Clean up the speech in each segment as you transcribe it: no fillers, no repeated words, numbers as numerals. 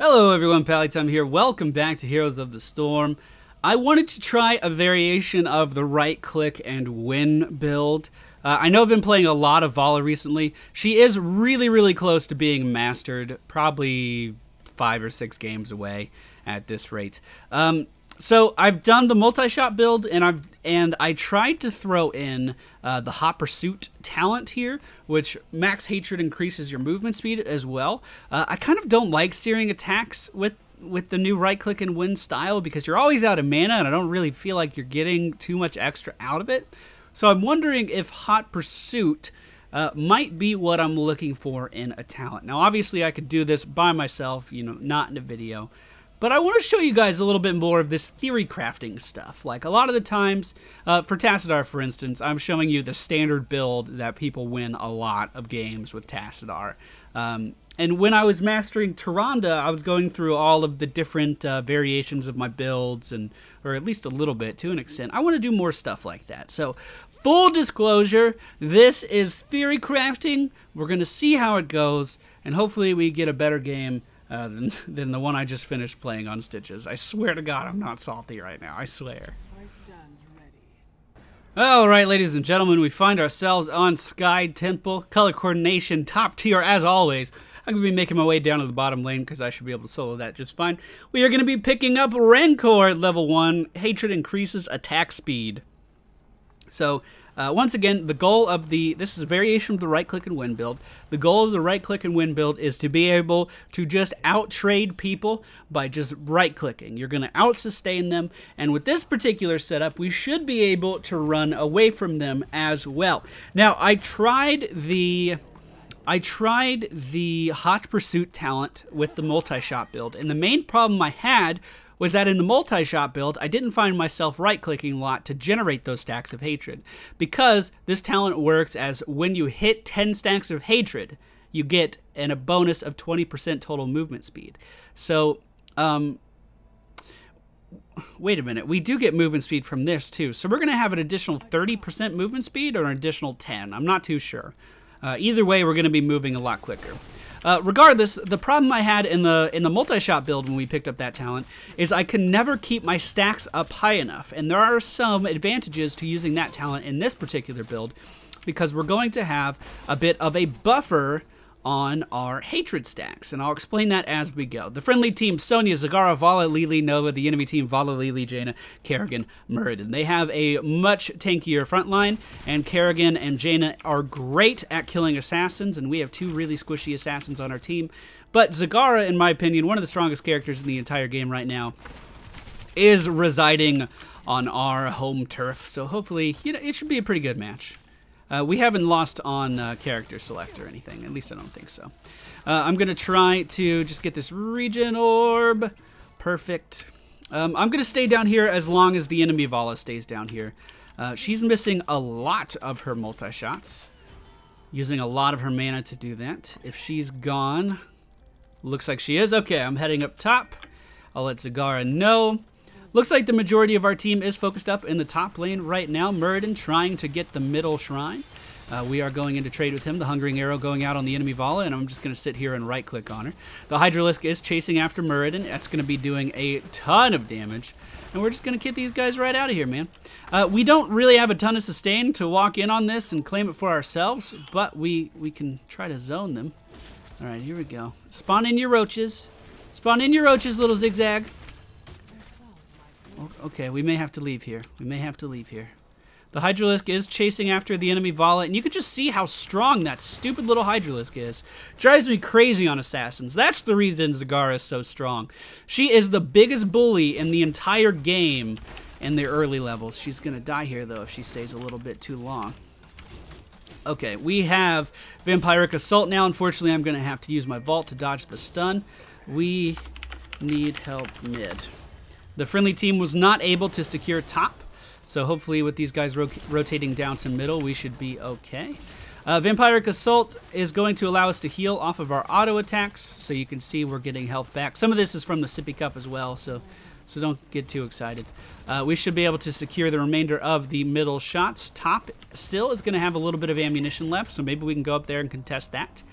Hello everyone, Pallytime here. Welcome back to Heroes of the Storm. I wanted to try a variation of the right click and win build. I know I've been playing a lot of Valla recently. She is really close to being mastered, probably 5 or 6 games away at this rate. So I've done the multi-shot build, and I tried to throw in the Hot Pursuit talent here, which max hatred increases your movement speed as well. I kind of don't like steering attacks with the new right click and win style because you're always out of mana, and I don't really feel like you're getting too much extra out of it. So I'm wondering if Hot Pursuit might be what I'm looking for in a talent. Now, obviously, I could do this by myself, you know, not in a video. But I want to show you guys a little bit more of this theory crafting stuff. Like a lot of the times, for Tassadar, for instance, I'm showing you the standard build that people win a lot of games with Tassadar. And when I was mastering Tyrande, I was going through all of the different variations of my builds, or at least a little bit to an extent. I want to do more stuff like that. So, full disclosure, this is theory crafting. We're going to see how it goes, and hopefully we get a better game than the one I just finished playing on Stitches. I swear to God, I'm not salty right now. I swear. Alright, ladies and gentlemen, we find ourselves on Sky Temple. Color coordination, top tier as always. I'm going to be making my way down to the bottom lane because I should be able to solo that just fine. We are going to be picking up Rancor at level 1. Hatred increases attack speed. So, once again, the goal of this is a variation of the right-click and win build. The goal of the right-click and win build is to be able to just out-trade people by just right-clicking. You're going to out-sustain them, and with this particular setup, we should be able to run away from them as well. Now, I tried the Hot Pursuit talent with the multi-shot build, and the main problem I had was that in the multi-shot build, I didn't find myself right-clicking a lot to generate those stacks of hatred. Because this talent works as when you hit 10 stacks of hatred, you get a bonus of 20% total movement speed. So, wait a minute, we do get movement speed from this too. So we're going to have an additional 30% movement speed or an additional 10. I'm not too sure. Either way, we're going to be moving a lot quicker. Regardless, the problem I had in the multi-shot build when we picked up that talent is I can never keep my stacks up high enough, and there are some advantages to using that talent in this particular build because we're going to have a bit of a buffer on our hatred stacks, and I'll explain that as we go. The friendly team, Sonya, Zagara, Valla, Lili, Nova. The enemy team, Valla, Lili, Jaina, Kerrigan, Muradin. They have a much tankier front line, and Kerrigan and Jaina are great at killing assassins, and we have 2 really squishy assassins on our team. But Zagara, in my opinion, one of the strongest characters in the entire game right now, is residing on our home turf, so hopefully, you know, it should be a pretty good match. We haven't lost on character select or anything. At least I don't think so. I'm going to try to just get this regen orb. Perfect. I'm going to stay down here as long as the enemy Valla stays down here. She's missing a lot of her multi-shots. Using a lot of her mana to do that. If she's gone, looks like she is. Okay, I'm heading up top. I'll let Zagara know. Looks like the majority of our team is focused up in the top lane right now. Muradin trying to get the middle shrine. We are going into trade with him. The Hungering Arrow going out on the enemy Valla, and I'm just going to sit here and right-click on her. The Hydralisk is chasing after Muradin. That's going to be doing a ton of damage. And we're just going to get these guys right out of here, man. We don't really have a ton of sustain to walk in on this and claim it for ourselves, but we can try to zone them. All right, here we go. Spawn in your roaches. Spawn in your roaches, little zigzag. Okay, we may have to leave here. We may have to leave here. The Hydralisk is chasing after the enemy Valla, and you can just see how strong that stupid little Hydralisk is. Drives me crazy on assassins. That's the reason Zagara is so strong. She is the biggest bully in the entire game in the early levels. She's going to die here, though, if she stays a little bit too long. Okay, we have Vampiric Assault now. Unfortunately, I'm going to have to use my Vault to dodge the stun. We need help mid. The friendly team was not able to secure top, so hopefully with these guys rotating down to middle, we should be okay. Vampiric Assault is going to allow us to heal off of our auto attacks, so you can see we're getting health back. Some of this is from the Sippy Cup as well, so don't get too excited. We should be able to secure the remainder of the middle shots. Top still is going to have a little bit of ammunition left, so maybe we can go up there and contest that.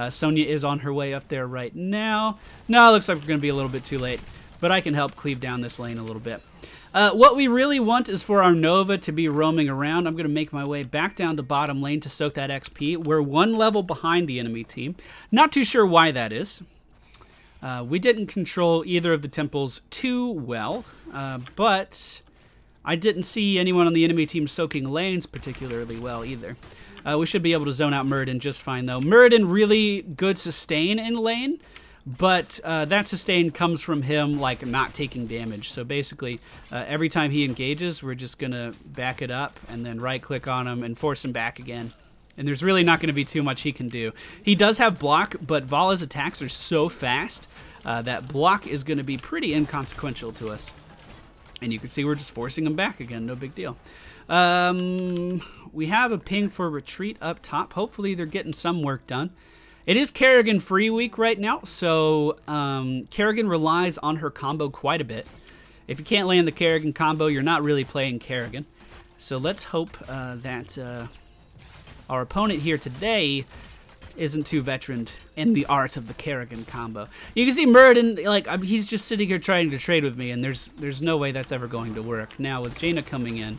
Sonya is on her way up there right now. No, it looks like we're going to be a little bit too late, but I can help cleave down this lane a little bit. What we really want is for our Nova to be roaming around. I'm going to make my way back down to bottom lane to soak that XP. We're one level behind the enemy team. Not too sure why that is. We didn't control either of the temples too well, but I didn't see anyone on the enemy team soaking lanes particularly well either. We should be able to zone out Muradin just fine, though. Muradin really good sustain in lane, but that sustain comes from him, like, not taking damage. So basically, every time he engages, we're just going to back it up and then right-click on him and force him back again. And there's really not going to be too much he can do. He does have block, but Valla's attacks are so fast that block is going to be pretty inconsequential to us. And you can see we're just forcing him back again. No big deal. We have a ping for retreat up top. Hopefully they're getting some work done. It is Kerrigan free week right now, so Kerrigan relies on her combo quite a bit. If you can't land the Kerrigan combo, you're not really playing Kerrigan. So let's hope that our opponent here today isn't too veteran in the art of the Kerrigan combo. You can see Muradin, like, he's just sitting here trying to trade with me, and there's no way that's ever going to work. Now, with Jaina coming in,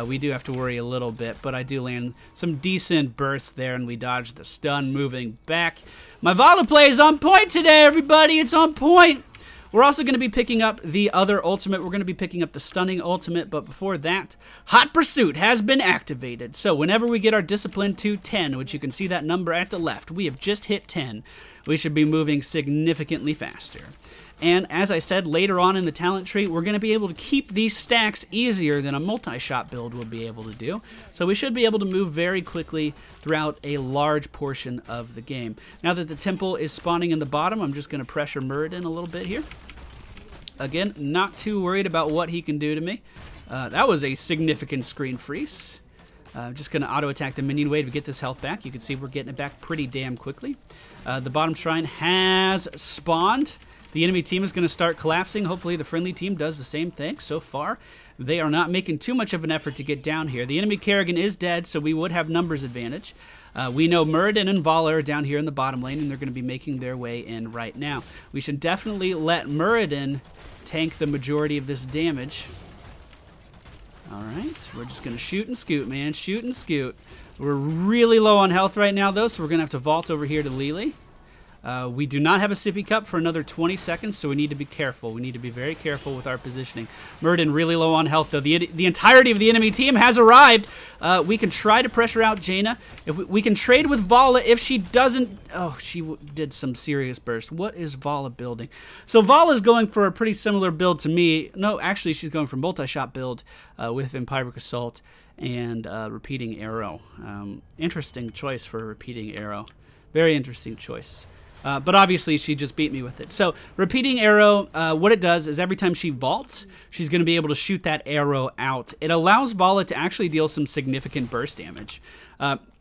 we do have to worry a little bit, but I do land some decent bursts there, and we dodge the stun moving back. My Valla play is on point today, everybody! It's on point! We're also going to be picking up the other ultimate. We're going to be picking up the stunning ultimate, but before that, Hot Pursuit has been activated. So whenever we get our discipline to 10, which you can see that number at the left, we have just hit 10. We should be moving significantly faster. And as I said, later on in the talent tree, we're going to be able to keep these stacks easier than a multi-shot build will be able to do. So we should be able to move very quickly throughout a large portion of the game. Now that the temple is spawning in the bottom, I'm just going to pressure Muradin a little bit here. Again, not too worried about what he can do to me. That was a significant screen freeze. Just going to auto-attack the minion wave to get this health back. You can see we're getting it back pretty damn quickly. The bottom shrine has spawned. The enemy team is going to start collapsing. Hopefully the friendly team does the same thing. So far, they are not making too much of an effort to get down here. The enemy Kerrigan is dead, so we would have numbers advantage. We know Muradin and Valla are down here in the bottom lane, and they're going to be making their way in right now. We should definitely let Muradin tank the majority of this damage. All right, so we're just going to shoot and scoot, man. Shoot and scoot. We're really low on health right now, though, so we're going to have to vault over here to Lily. We do not have a sippy cup for another 20 seconds, so we need to be careful. We need to be very careful with our positioning. Muradin really low on health, though. The entirety of the enemy team has arrived. We can try to pressure out Jaina. If we can trade with Valla if she doesn't... Oh, she did some serious burst. What is Valla building? So Valla is going for a pretty similar build to me. No, actually, she's going for multi-shot build with Vampiric Assault and Repeating Arrow. Interesting choice for Repeating Arrow. Very interesting choice. But obviously, she just beat me with it. So, Repeating Arrow, what it does is every time she vaults, she's going to be able to shoot that arrow out. It allows Valla to actually deal some significant burst damage.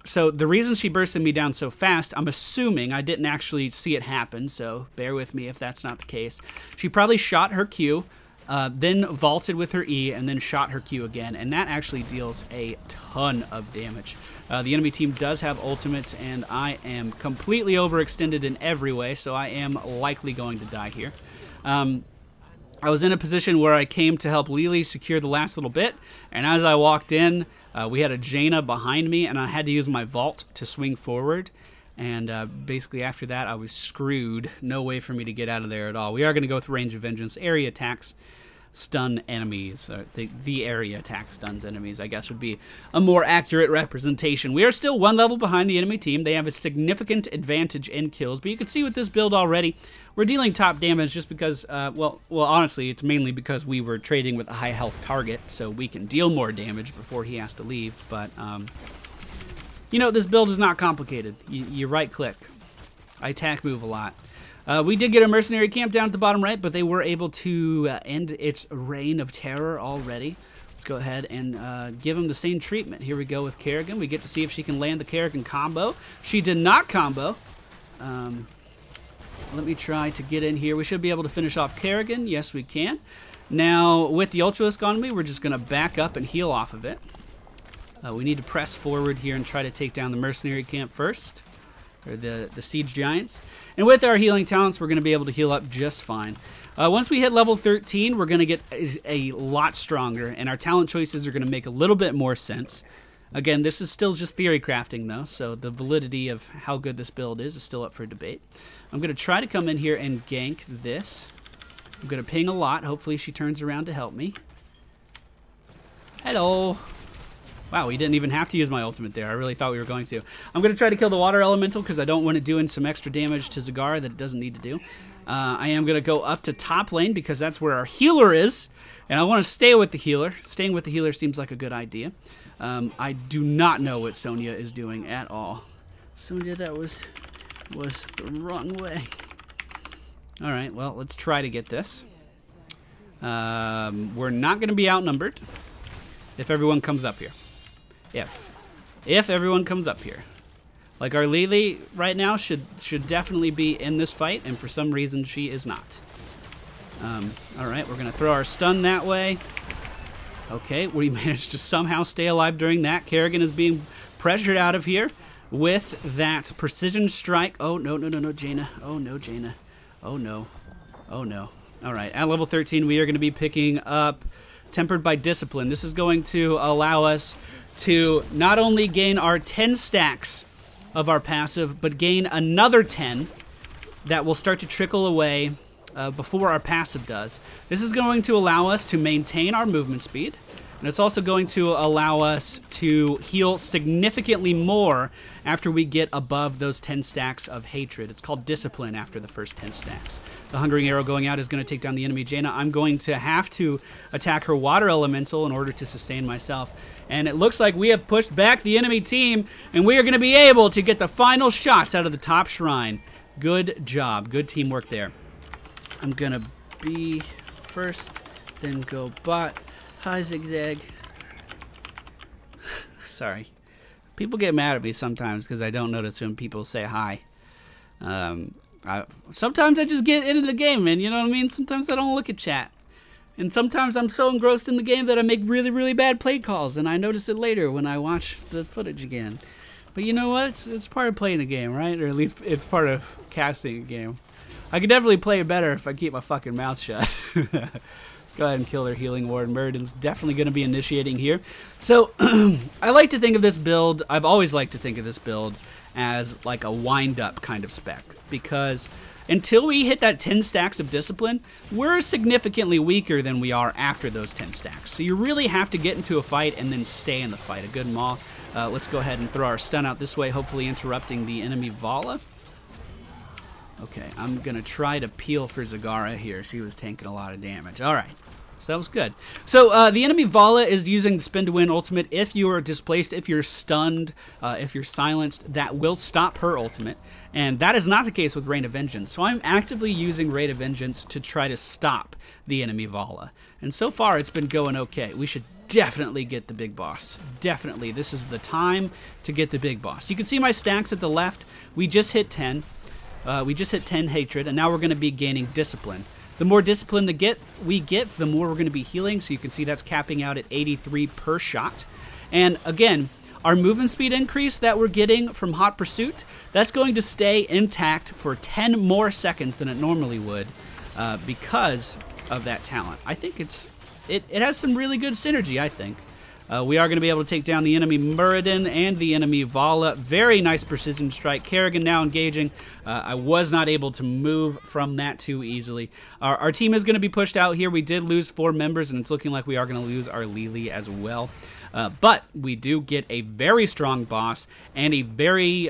So, the reason she bursted me down so fast, I'm assuming, I didn't actually see it happen, so bear with me if that's not the case. She probably shot her Q, then vaulted with her E, and then shot her Q again, and that actually deals a ton of damage. The enemy team does have ultimates, and I am completely overextended in every way, so I am likely going to die here. I was in a position where I came to help Lily secure the last little bit, and as I walked in, we had a Jaina behind me, and I had to use my vault to swing forward. And basically after that, I was screwed. No way for me to get out of there at all. We are going to go with Range of Vengeance. Area attacks stun enemies. The area attack stuns enemies, I guess, would be a more accurate representation. We are still one level behind the enemy team. They have a significant advantage in kills. But you can see with this build already, we're dealing top damage just because, well, honestly, it's mainly because we were trading with a high health target. So we can deal more damage before he has to leave. But, you know, this build is not complicated. You right-click. I attack move a lot. We did get a mercenary camp down at the bottom right, but they were able to end its reign of terror already. Let's go ahead and give him the same treatment. Here we go with Kerrigan. We get to see if she can land the Kerrigan combo. She did not combo. Let me try to get in here. We should be able to finish off Kerrigan. Yes, we can. Now, with the Ultralisk on me, we're just going to back up and heal off of it. We need to press forward here and try to take down the mercenary camp first. or the Siege Giants. And with our healing talents, we're going to be able to heal up just fine. Once we hit level 13, we're going to get a lot stronger, and our talent choices are going to make a little bit more sense. Again, this is still just theory crafting, though, so the validity of how good this build is still up for debate. I'm going to try to come in here and gank this. I'm going to ping a lot. Hopefully she turns around to help me. Hello. Wow, we didn't even have to use my ultimate there. I really thought we were going to. I'm going to try to kill the water elemental because I don't want it doing some extra damage to Zagara that it doesn't need to do. I am going to go up to top lane because that's where our healer is. And I want to stay with the healer. Staying with the healer seems like a good idea. I do not know what Sonya is doing at all. Sonya, that was the wrong way. All right, well, let's try to get this. We're not going to be outnumbered if everyone comes up here. If everyone comes up here. Like our Lily right now should definitely be in this fight, and for some reason she is not. Alright, we're going to throw our stun that way. Okay, we managed to somehow stay alive during that. Kerrigan is being pressured out of here with that precision strike. Oh, no, Jaina. Oh, no, Jaina. Oh, no. Oh, no. Alright, at level 13 we are going to be picking up Tempered by Discipline. This is going to allow us to not only gain our 10 stacks of our passive, but gain another 10 that will start to trickle away before our passive does. This is going to allow us to maintain our movement speed, and it's also going to allow us to heal significantly more after we get above those 10 stacks of hatred. It's called Discipline after the first 10 stacks. The Hungering Arrow going out is going to take down the enemy Jaina. I'm going to have to attack her water elemental in order to sustain myself. And it looks like we have pushed back the enemy team, and we are going to be able to get the final shots out of the top shrine. Good job. Good teamwork there. I'm going to be first, then go bot. Hi, Zigzag. Sorry. People get mad at me sometimes because I don't notice when people say hi. Sometimes I just get into the game, man. You know what I mean? Sometimes I don't look at chat. And sometimes I'm so engrossed in the game that I make really, really bad play calls, and I notice it later when I watch the footage again. But you know what? It's part of playing the game, right? Or at least it's part of casting a game. I could definitely play it better if I keep my fucking mouth shut. Let's go ahead and kill their healing ward. Meridan's definitely going to be initiating here. So I like to think of this build, I've always liked to think of this build as like a wind-up kind of spec, because until we hit that 10 stacks of Discipline, we're significantly weaker than we are after those 10 stacks. So you really have to get into a fight and then stay in the fight. A good maul. Let's go ahead and throw our stun out this way, hopefully interrupting the enemy Valla. Okay, I'm going to try to peel for Zagara here. She was tanking a lot of damage. All right. So that was good. So the enemy Valla is using the Spin to Win ultimate. If you are displaced, if you're stunned, if you're silenced, that will stop her ultimate. And that is not the case with Reign of Vengeance. So I'm actively using Reign of Vengeance to try to stop the enemy Valla. And so far it's been going okay. We should definitely get the big boss. Definitely. This is the time to get the big boss. You can see my stacks at the left. We just hit 10. We just hit 10 hatred, and now we're going to be gaining Discipline. The more discipline we get, the more we're going to be healing. So you can see that's capping out at 83 per shot. And again, our movement speed increase that we're getting from Hot Pursuit, that's going to stay intact for 10 more seconds than it normally would because of that talent. I think it has some really good synergy, I think. We are going to be able to take down the enemy Muradin and the enemy Valla. Very nice precision strike. Kerrigan now engaging. I was not able to move from that too easily. Our team is going to be pushed out here. We did lose 4 members, and it's looking like we are going to lose our Lily as well. But we do get a very strong boss and a very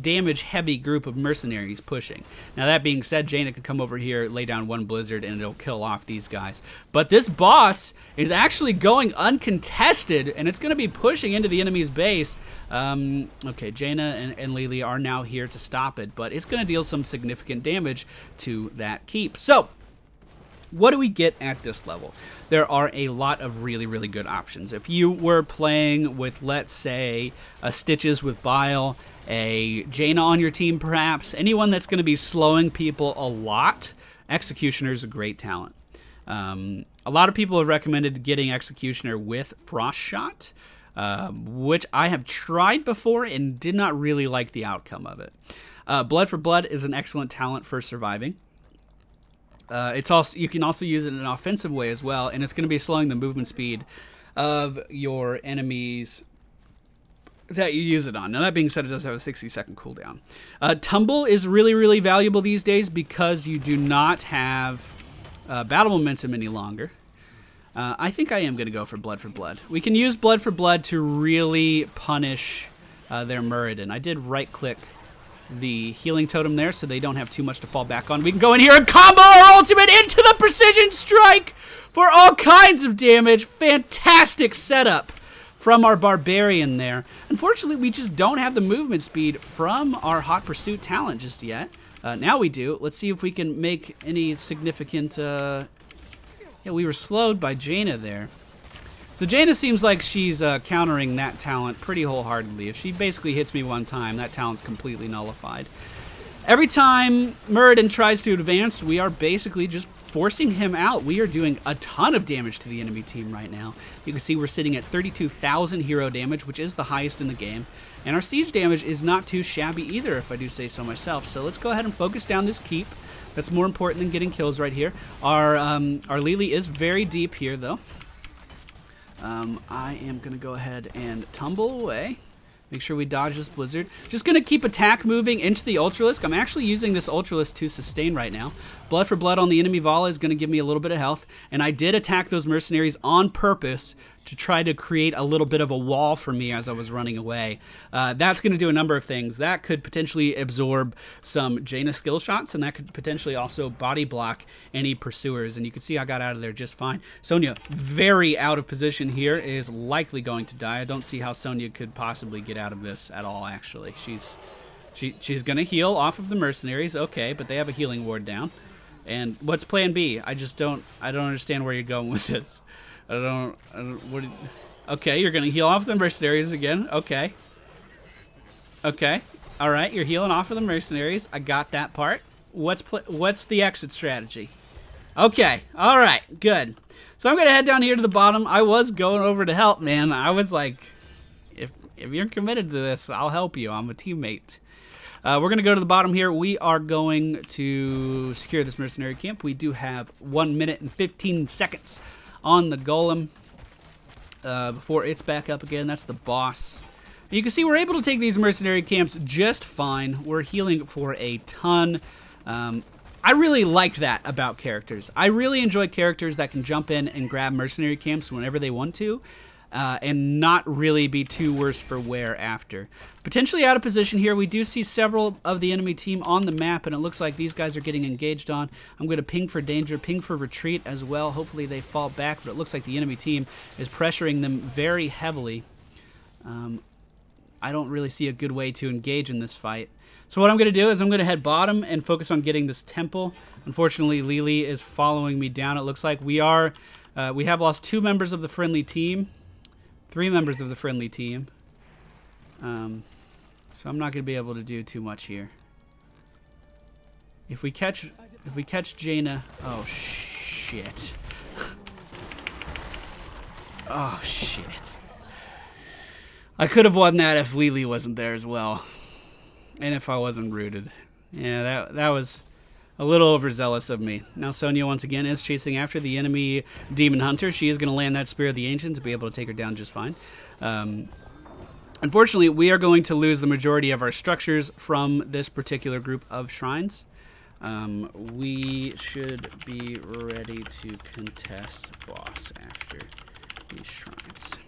damage-heavy group of mercenaries pushing. Now, that being said, Jaina could come over here, lay down 1 blizzard, and it'll kill off these guys. But this boss is actually going uncontested, and it's going to be pushing into the enemy's base. Okay, Jaina and Lily are now here to stop it, but it's going to deal some significant damage to that keep. So, what do we get at this level? There are a lot of really, really good options. If you were playing with, let's say, a Stitches with Bile, a Jaina on your team perhaps, anyone that's going to be slowing people a lot, Executioner is a great talent. A lot of people have recommended getting Executioner with Frost Shot. which I have tried before and did not really like the outcome of it. Blood for Blood is an excellent talent for surviving. It's also, you can also use it in an offensive way as well, and it's going to be slowing the movement speed of your enemies that you use it on. Now, that being said, it does have a 60-second cooldown. Tumble is really, really valuable these days because you do not have battle momentum any longer. I think I am going to go for Blood. We can use Blood for Blood to really punish their Muradin. I did right-click the healing totem there so they don't have too much to fall back on. We can go in here and combo our ultimate into the precision strike for all kinds of damage. Fantastic setup from our Barbarian there. Unfortunately, we just don't have the movement speed from our Hot Pursuit talent just yet. Now we do. Let's see if we can make any significant... Yeah, we were slowed by Jaina there. So Jaina seems like she's countering that talent pretty wholeheartedly. If she basically hits me one time, that talent's completely nullified. Every time Muradin tries to advance, we are basically just forcing him out. We are doing a ton of damage to the enemy team right now. You can see we're sitting at 32,000 hero damage, which is the highest in the game. And our siege damage is not too shabby either, if I do say so myself. So let's go ahead and focus down this keep. That's more important than getting kills right here. Our Lily is very deep here, though. I am going to go ahead and tumble away. Make sure we dodge this blizzard. Just going to keep attack moving into the Ultralisk. I'm actually using this Ultralisk to sustain right now. Blood for Blood on the enemy Valla is going to give me a little bit of health. And I did attack those mercenaries on purpose to try to create a little bit of a wall for me as I was running away. That's going to do a number of things. That could potentially absorb some Jaina skill shots, and that could potentially also body block any pursuers. And you can see I got out of there just fine. Sonya, very out of position here, is likely going to die. I don't see how Sonya could possibly get out of this at all, actually. She's going to heal off of the mercenaries, okay, but they have a healing ward down. And what's plan B? I don't understand where you're going with this. Okay, you're going to heal off the mercenaries again. Okay. Okay. All right, you're healing off of the mercenaries. I got that part. What's the exit strategy? Okay. All right, good. So I'm going to head down here to the bottom. I was going over to help, man. I was like, if you're committed to this, I'll help you. I'm a teammate. We're going to go to the bottom here. We are going to secure this mercenary camp. We do have 1 minute and 15 seconds on the golem before it's back up again. That's the boss. You can see we're able to take these mercenary camps just fine. We're healing for a ton. I really like that about characters. I really enjoy characters that can jump in and grab mercenary camps whenever they want to. And not really be too worse for wear after. Potentially out of position here. We do see several of the enemy team on the map, and it looks like these guys are getting engaged on. I'm going to ping for danger, ping for retreat as well. Hopefully they fall back, but it looks like the enemy team is pressuring them very heavily. I don't really see a good way to engage in this fight. So what I'm going to do is I'm going to head bottom and focus on getting this temple. Unfortunately, Lily is following me down. It looks like we have lost 2 members of the friendly team. 3 members of the friendly team. So I'm not going to be able to do too much here. If we catch Jaina, oh shit. Oh shit. I could have won that if Lily wasn't there as well. And if I wasn't rooted. Yeah, that was a little overzealous of me. Now Sonya once again is chasing after the enemy Demon Hunter. She is going to land that Spear of the Ancients to be able to take her down just fine. Unfortunately, we are going to lose the majority of our structures from this particular group of shrines. We should be ready to contest boss after these shrines.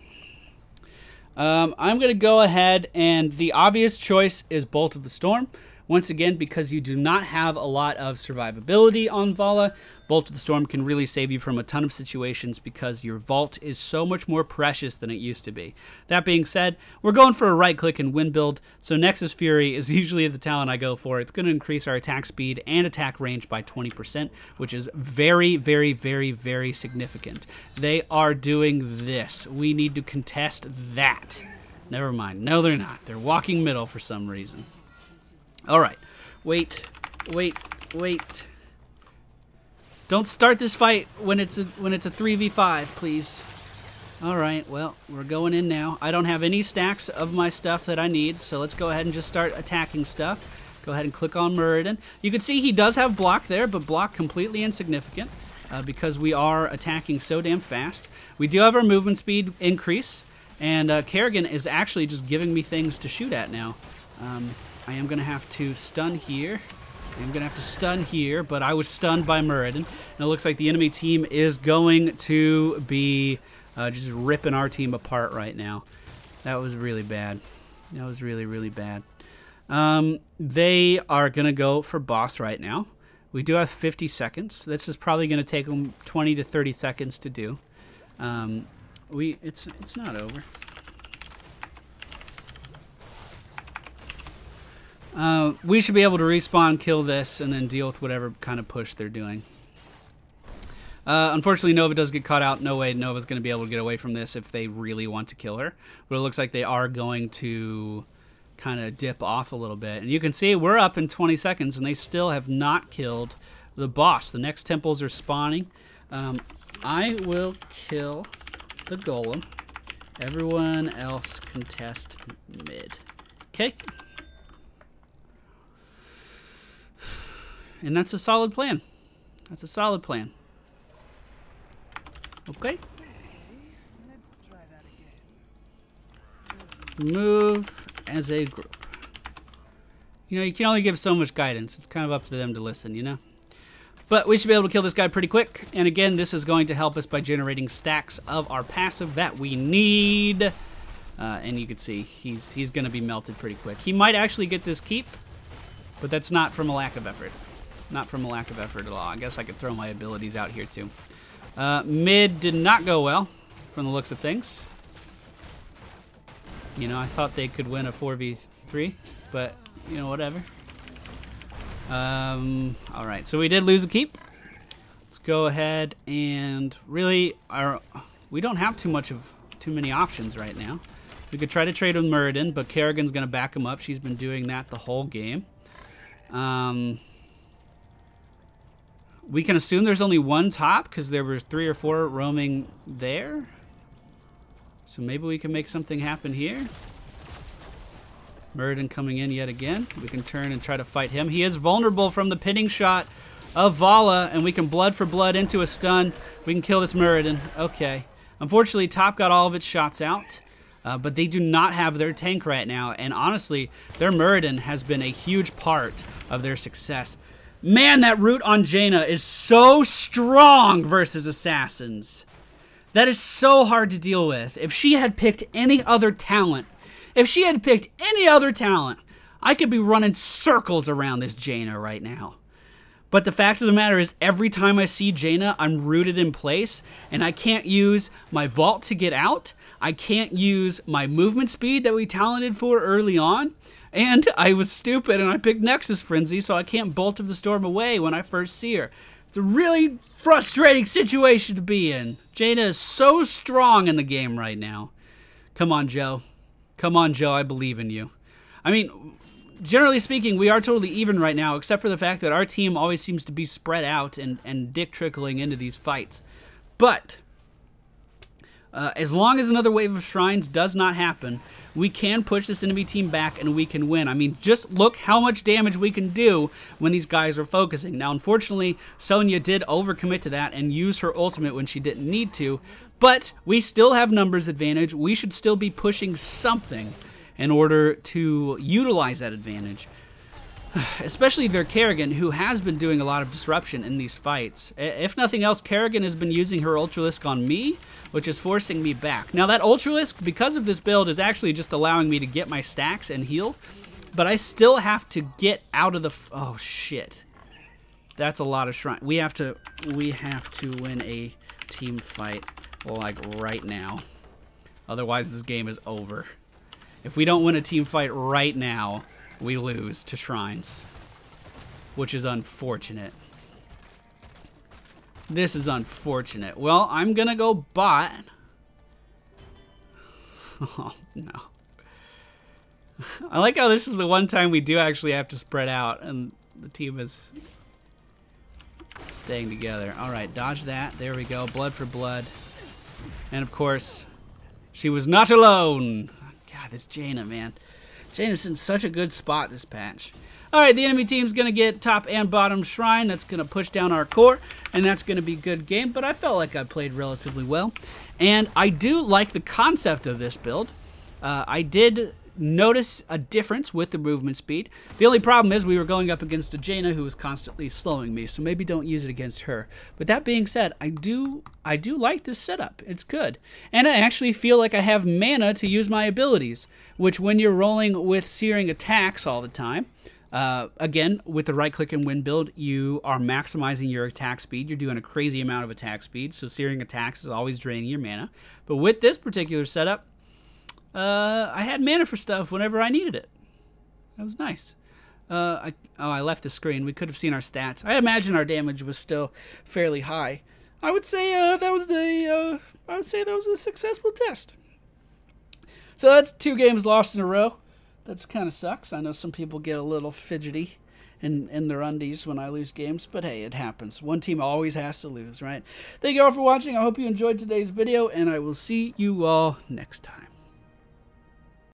I'm going to go ahead, and the obvious choice is Bolt of the Storm. Once again, because you do not have a lot of survivability on Valla, Bolt of the Storm can really save you from a ton of situations because your vault is so much more precious than it used to be. That being said, we're going for a right-click and win build, so Nexus Fury is usually the talent I go for. It's going to increase our attack speed and attack range by 20%, which is very, very, very, very significant. They are doing this. We need to contest that. Never mind. No, they're not. They're walking middle for some reason. All right. Wait. Don't start this fight when it's a 3v5, please. All right, well, we're going in now. I don't have any stacks of my stuff that I need, so let's go ahead and just start attacking stuff. Go ahead and click on Muradin. You can see he does have block there, but block completely insignificant because we are attacking so damn fast. We do have our movement speed increase, and Kerrigan is actually just giving me things to shoot at now. I am going to have to stun here. I'm going to have to stun here, but I was stunned by Muradin. And it looks like the enemy team is going to be just ripping our team apart right now. That was really bad. That was really, really bad. They are going to go for boss right now. We do have 50 seconds. This is probably going to take them 20 to 30 seconds to do. It's not over. We should be able to respawn, kill this, and then deal with whatever kind of push they're doing. Unfortunately, Nova does get caught out. No way Nova's going to be able to get away from this if they really want to kill her. But it looks like they are going to kind of dip off a little bit. And you can see we're up in 20 seconds, and they still have not killed the boss. The next temples are spawning. I will kill the golem. Everyone else contest mid. Okay. And that's a solid plan. That's a solid plan. Okay. Let's try that again. Move as a group. You know, you can only give so much guidance. It's kind of up to them to listen, you know? But we should be able to kill this guy pretty quick. And again, this is going to help us by generating stacks of our passive that we need. And you can see he's going to be melted pretty quick. He might actually get this keep, but that's not from a lack of effort. Not from a lack of effort at all. I guess I could throw my abilities out here too. Mid did not go well from the looks of things. You know, I thought they could win a 4v3, but, you know, whatever. All right, so we did lose a keep. Let's go ahead and really, we don't have too many options right now. We could try to trade with Muradin, but Kerrigan's going to back him up. She's been doing that the whole game. We can assume there's only one top because there were 3 or 4 roaming there. So maybe we can make something happen here. Muradin coming in yet again. We can turn and try to fight him. He is vulnerable from the pinning shot of Valla, and we can blood for blood into a stun. We can kill this Muradin. Okay. Unfortunately, top got all of its shots out, but they do not have their tank right now. And honestly, their Muradin has been a huge part of their success. Man, that root on Jaina is so strong versus assassins. That is so hard to deal with. If she had picked any other talent, I could be running circles around this Jaina right now. But the fact of the matter is, every time I see Jaina, I'm rooted in place, and I can't use my vault to get out. I can't use my movement speed that we talented for early on. And I was stupid and I picked Nexus Frenzy, so I can't Bolt of the Storm away when I first see her. It's a really frustrating situation to be in. Jaina is so strong in the game right now. Come on, Joe. Come on, Joe. I believe in you. I mean, generally speaking, we are totally even right now, except for the fact that our team always seems to be spread out and dick trickling into these fights. But as long as another wave of shrines does not happen, we can push this enemy team back and we can win. I mean, just look how much damage we can do when these guys are focusing. Now, unfortunately, Sonya did overcommit to that and use her ultimate when she didn't need to, but we still have numbers advantage. We should still be pushing something in order to utilize that advantage. Especially their Kerrigan, who has been doing a lot of disruption in these fights. If nothing else, Kerrigan has been using her Ultralisk on me, which is forcing me back. Now that Ultralisk, because of this build, is actually just allowing me to get my stacks and heal, but I still have to get out of the... oh, shit. That's a lot of shrine. We have to win a team fight, like, right now. Otherwise, this game is over. If we don't win a team fight right now, we lose to shrines, which is unfortunate. This is unfortunate. Well, I'm gonna go bot. Oh, no. I like how this is the one time we do actually have to spread out, and the team is staying together. All right, dodge that. There we go. Blood for blood. And, of course, She was not alone. God, this Jaina, man. Jaina's in such a good spot this patch. Alright, the enemy team's going to get top and bottom shrine. That's going to push down our core, and that's going to be a good game. But I felt like I played relatively well. And I do like the concept of this build. I did notice a difference with the movement speed. The only problem is we were going up against a Jaina who was constantly slowing me, so maybe don't use it against her. But that being said, I do like this setup. It's good. And I actually feel like I have mana to use my abilities, which when you're rolling with searing attacks all the time, again, with the right-click and win build, you are maximizing your attack speed. You're doing a crazy amount of attack speed, so searing attacks is always draining your mana. But with this particular setup, I had mana for stuff whenever I needed it. That was nice. I left the screen. We could have seen our stats. I imagine our damage was still fairly high. I would say that was a successful test. So that's 2 games lost in a row. That's kind of sucks. I know some people get a little fidgety in their undies when I lose games, but hey, it happens. One team always has to lose, right? Thank you all for watching. I hope you enjoyed today's video, and I will see you all next time.